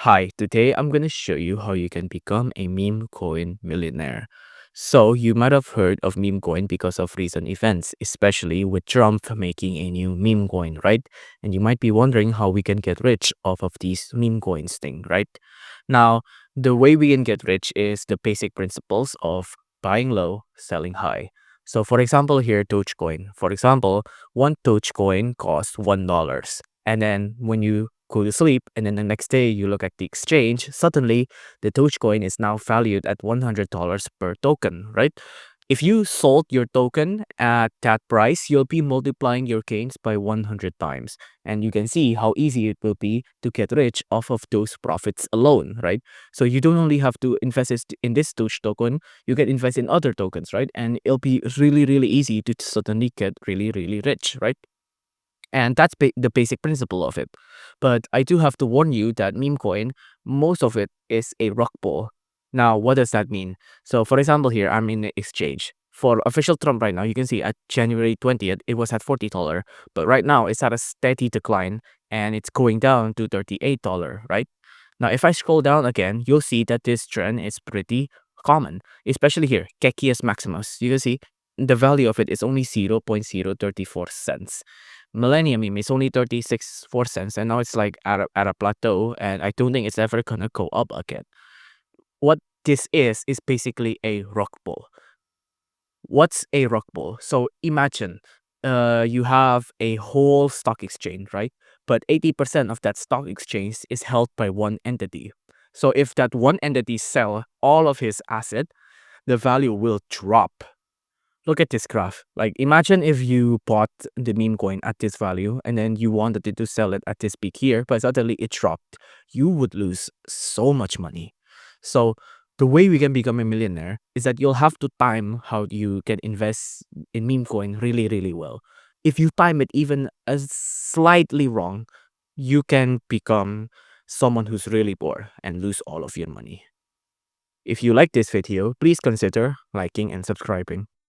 Hi, today I'm going to show you how you can become a meme coin millionaire. So, you might have heard of meme coin because of recent events, especially with Trump making a new meme coin, right? And you might be wondering how we can get rich off of these meme coins thing, right? Now, the way we can get rich is the basic principles of buying low, selling high. So, for example, here, Dogecoin. For example, one Dogecoin costs $1. And then when you go to sleep and then the next day you look at the exchange, suddenly the Dogecoin is now valued at $100 per token, right? If you sold your token at that price, you'll be multiplying your gains by 100 times. And you can see how easy it will be to get rich off of those profits alone, right? So you don't only have to invest in this Doge token, you can invest in other tokens, right? And it'll be really, really easy to suddenly get really, really rich, right? And that's the basic principle of it. But I do have to warn you that meme coin, most of it is a rug pull. Now, what does that mean? So, for example, here I'm in the exchange. For official Trump right now, you can see at January 20th, it was at $40. But right now, it's at a steady decline and it's going down to $38, right? Now, if I scroll down again, you'll see that this trend is pretty common, especially here, Kekias Maximus. You can see the value of it is only 0.034 cents. Millennium meme is only 36 4 cents, and now it's like at a plateau, and I don't think it's ever gonna go up again. What this is basically a rock pull. What's a rock pull? So imagine you have a whole stock exchange, right? But 80% of that stock exchange is held by one entity. So if that one entity sell all of his asset, the value will drop. Look at this graph. Like, imagine if you bought the meme coin at this value and then you wanted to sell it at this peak here, but suddenly it dropped. You would lose so much money. So, the way we can become a millionaire is that you'll have to time how you can invest in meme coin really, really well. If you time it even as slightly wrong, you can become someone who's really poor and lose all of your money. If you like this video, please consider liking and subscribing.